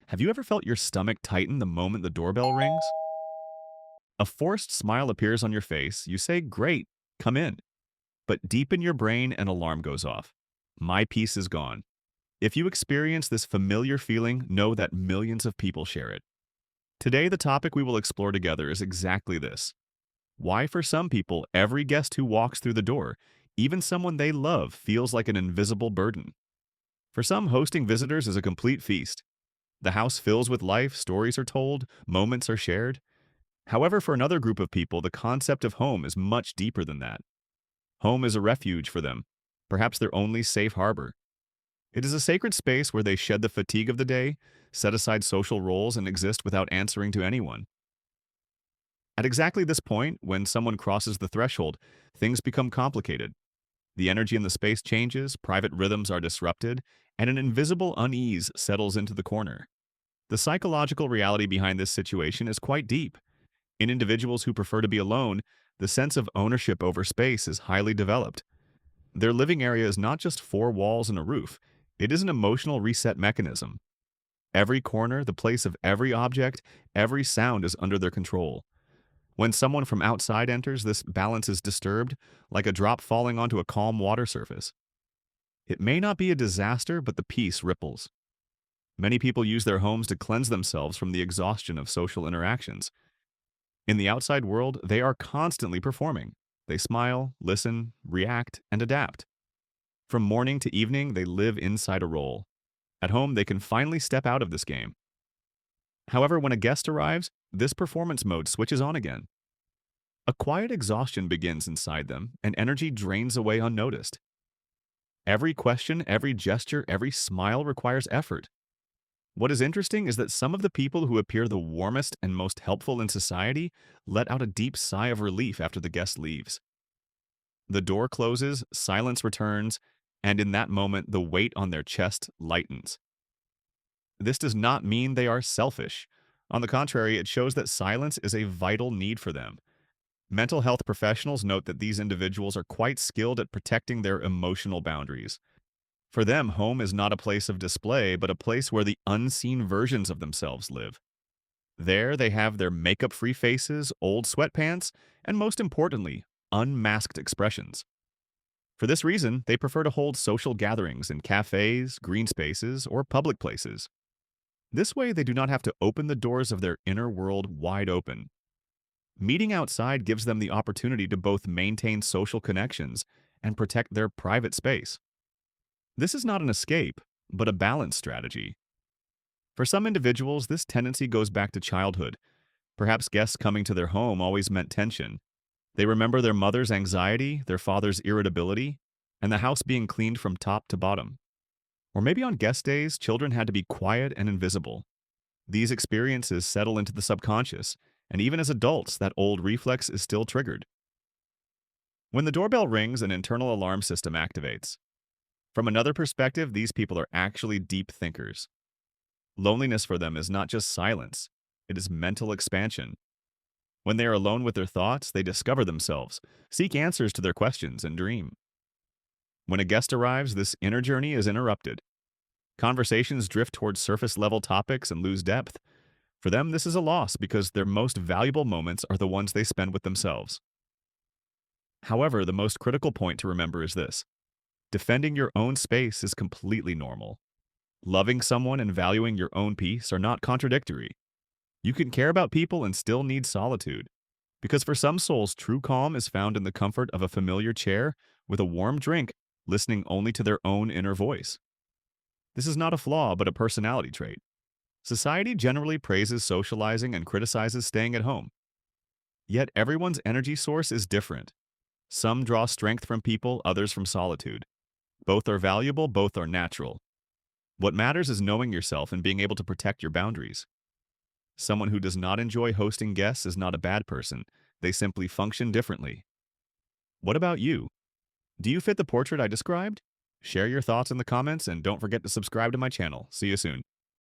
Have you ever felt your stomach tighten the moment the doorbell rings? A forced smile appears on your face. You say, "Great, come in." But deep in your brain, an alarm goes off. My peace is gone. If you experience this familiar feeling, know that millions of people share it. Today, the topic we will explore together is exactly this. Why, for some people, every guest who walks through the door, even someone they love, feels like an invisible burden. For some, hosting visitors is a complete feast. The house fills with life, stories are told, moments are shared. However, for another group of people, the concept of home is much deeper than that. Home is a refuge for them, perhaps their only safe harbor. It is a sacred space where they shed the fatigue of the day, set aside social roles, and exist without answering to anyone. At exactly this point, when someone crosses the threshold, things become complicated. The energy in the space changes, private rhythms are disrupted, and an invisible unease settles into the corner. The psychological reality behind this situation is quite deep. In individuals who prefer to be alone, the sense of ownership over space is highly developed. Their living area is not just four walls and a roof, it is an emotional reset mechanism. Every corner, the place of every object, every sound is under their control. When someone from outside enters, this balance is disturbed, like a drop falling onto a calm water surface. It may not be a disaster, but the peace ripples. Many people use their homes to cleanse themselves from the exhaustion of social interactions. In the outside world, they are constantly performing. They smile, listen, react, and adapt. From morning to evening, they live inside a role. At home, they can finally step out of this game. However, when a guest arrives, this performance mode switches on again. A quiet exhaustion begins inside them, and energy drains away unnoticed. Every question, every gesture, every smile requires effort. What is interesting is that some of the people who appear the warmest and most helpful in society let out a deep sigh of relief after the guest leaves. The door closes, silence returns, and in that moment, the weight on their chest lightens. This does not mean they are selfish. On the contrary, it shows that silence is a vital need for them. Mental health professionals note that these individuals are quite skilled at protecting their emotional boundaries. For them, home is not a place of display, but a place where the unseen versions of themselves live. There, they have their makeup-free faces, old sweatpants, and most importantly, unmasked expressions. For this reason, they prefer to hold social gatherings in cafes, green spaces, or public places. This way, they do not have to open the doors of their inner world wide open. Meeting outside gives them the opportunity to both maintain social connections and protect their private space. This is not an escape, but a balance strategy. For some individuals, this tendency goes back to childhood. Perhaps guests coming to their home always meant tension. They remember their mother's anxiety, their father's irritability, and the house being cleaned from top to bottom. Or maybe on guest days, children had to be quiet and invisible. These experiences settle into the subconscious, and even as adults, that old reflex is still triggered. When the doorbell rings, an internal alarm system activates. From another perspective, these people are actually deep thinkers. Loneliness for them is not just silence, it is mental expansion. When they are alone with their thoughts, they discover themselves, seek answers to their questions, and dream. When a guest arrives, this inner journey is interrupted. Conversations drift towards surface-level topics and lose depth. For them, this is a loss because their most valuable moments are the ones they spend with themselves. However, the most critical point to remember is this. Defending your own space is completely normal. Loving someone and valuing your own peace are not contradictory. You can care about people and still need solitude. Because for some souls, true calm is found in the comfort of a familiar chair with a warm drink, listening only to their own inner voice. This is not a flaw, but a personality trait. Society generally praises socializing and criticizes staying at home. Yet everyone's energy source is different. Some draw strength from people, others from solitude. Both are valuable, both are natural. What matters is knowing yourself and being able to protect your boundaries. Someone who does not enjoy hosting guests is not a bad person. They simply function differently. What about you? Do you fit the portrait I described? Share your thoughts in the comments and don't forget to subscribe to my channel. See you soon.